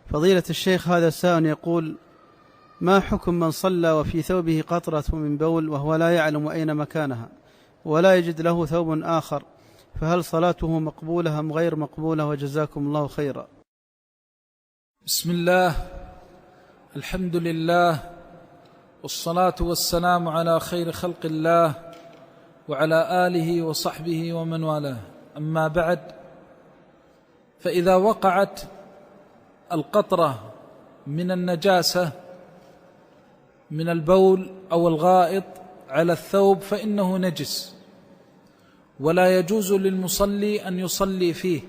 فضيلة الشيخ، هذا سائل يقول: ما حكم من صلى وفي ثوبه قطرة من بول وهو لا يعلم أين مكانها ولا يجد له ثوب آخر، فهل صلاته مقبولة أم غير مقبولة؟ وجزاكم الله خيرا. بسم الله، الحمد لله، والصلاة والسلام على خير خلق الله وعلى آله وصحبه ومن والاه. أما بعد، فإذا وقعت القطرة من النجاسة من البول أو الغائط على الثوب فإنه نجس، ولا يجوز للمصلي أن يصلي فيه،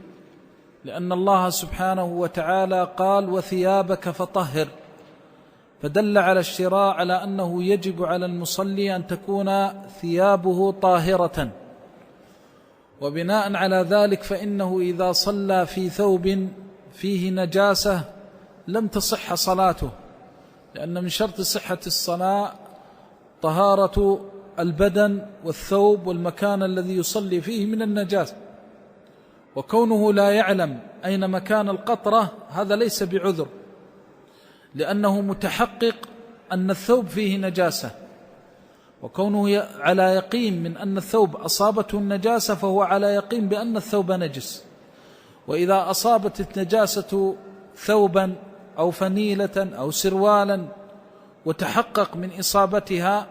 لأن الله سبحانه وتعالى قال: وثيابك فطهر، فدل على الشراء على أنه يجب على المصلي أن تكون ثيابه طاهرة. وبناء على ذلك فإنه إذا صلى في ثوب فيه نجاسة لم تصح صلاته، لأن من شرط صحة الصلاة طهارة البدن والثوب والمكان الذي يصلي فيه من النجاسة. وكونه لا يعلم أين مكان القطرة هذا ليس بعذر، لأنه متحقق أن الثوب فيه نجاسة، وكونه على يقين من أن الثوب أصابته النجاسة فهو على يقين بأن الثوب نجس. وإذا أصابت النجاسة ثوبا أو فنيلة أو سروالا وتحقق من إصابتها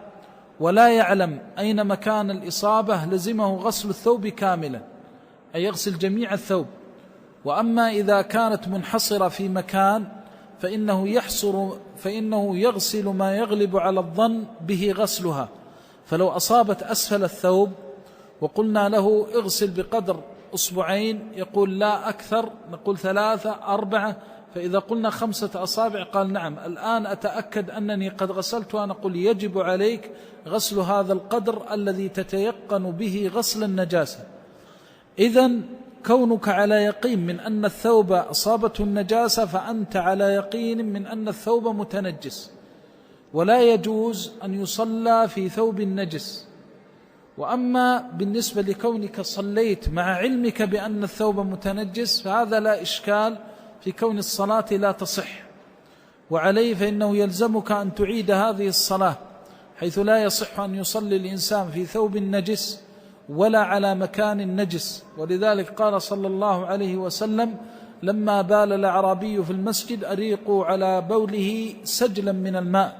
ولا يعلم أين مكان الإصابة لزمه غسل الثوب كاملا، أي يغسل جميع الثوب. وأما إذا كانت منحصرة في مكان فإنه يغسل ما يغلب على الظن به غسلها. فلو أصابت أسفل الثوب وقلنا له اغسل بقدر أصبعين يقول لا أكثر، نقول 3 4، فإذا قلنا 5 أصابع قال نعم الآن أتأكد أنني قد غسلتها، نقول يجب عليك غسل هذا القدر الذي تتيقن به غسل النجاسة. إذن كونك على يقين من أن الثوب أصابته النجاسة فأنت على يقين من أن الثوب متنجس، ولا يجوز أن يصلى في ثوب النجس. وأما بالنسبة لكونك صليت مع علمك بأن الثوب متنجس فهذا لا إشكال في كون الصلاة لا تصح، وعليه فإنه يلزمك أن تعيد هذه الصلاة، حيث لا يصح أن يصلي الإنسان في ثوب نجس ولا على مكان نجس. ولذلك قال صلى الله عليه وسلم: لما بال الأعرابي في المسجد أريقوا على بوله سجلا من الماء،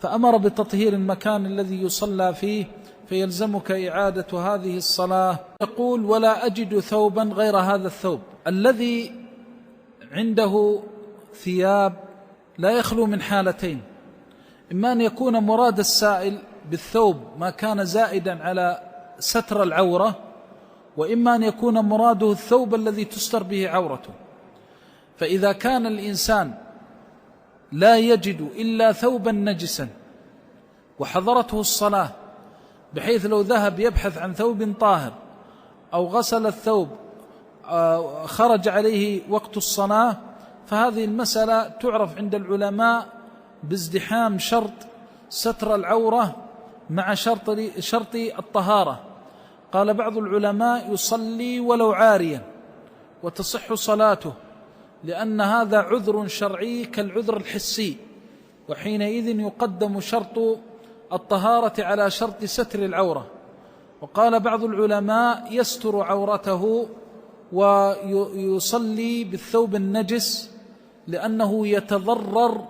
فأمر بتطهير المكان الذي يصلى فيه، فيلزمك إعادة هذه الصلاة. يقول: ولا أجد ثوبا غير هذا الثوب. الذي عنده ثياب لا يخلو من حالتين: إما أن يكون مراد السائل بالثوب ما كان زائدا على ستر العورة، وإما أن يكون مراده الثوب الذي تستر به عورته. فإذا كان الإنسان لا يجد إلا ثوبا نجسا وحضرته الصلاة، بحيث لو ذهب يبحث عن ثوب طاهر أو غسل الثوب خرج عليه وقت الصلاة، فهذه المسألة تعرف عند العلماء بازدحام شرط ستر العورة مع شرط الطهارة. قال بعض العلماء: يصلي ولو عاريا وتصح صلاته، لأن هذا عذر شرعي كالعذر الحسي، وحينئذ يقدم شرط الطهارة على شرط ستر العورة. وقال بعض العلماء: يستر عورته ويصلي بالثوب النجس لأنه يتضرر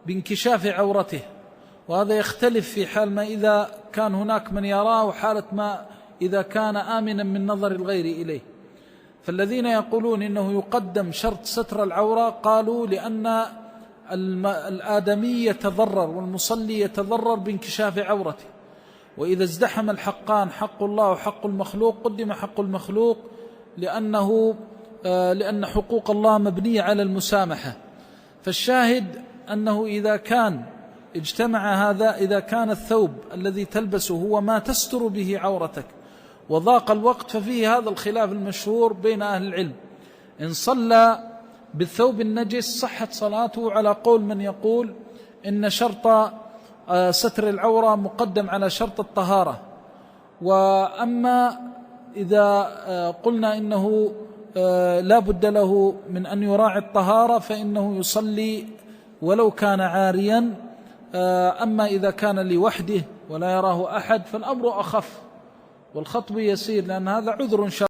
بانكشاف عورته، وهذا يختلف في حال ما إذا كان هناك من يراه وحالة ما إذا كان آمنا من نظر الغير إليه. فالذين يقولون إنه يقدم شرط ستر العورة قالوا لأن الآدمي يتضرر والمصلي يتضرر بانكشاف عورته، وإذا ازدحم الحقان حق الله وحق المخلوق قدم حق المخلوق، لأن حقوق الله مبنية على المسامحة. فالشاهد أنه إذا كان اجتمع هذا، إذا كان الثوب الذي تلبسه هو ما تستر به عورتك وضاق الوقت، ففيه هذا الخلاف المشهور بين أهل العلم: إن صلى بالثوب النجس صحت صلاته على قول من يقول إن شرط ستر العورة مقدم على شرط الطهارة. وأما إذا قلنا إنه لا بد له من أن يراعي الطهارة فإنه يصلي ولو كان عاريا. أما إذا كان لوحده ولا يراه أحد فالأمر أخف والخطب يسير، لأن هذا عذر شرعي.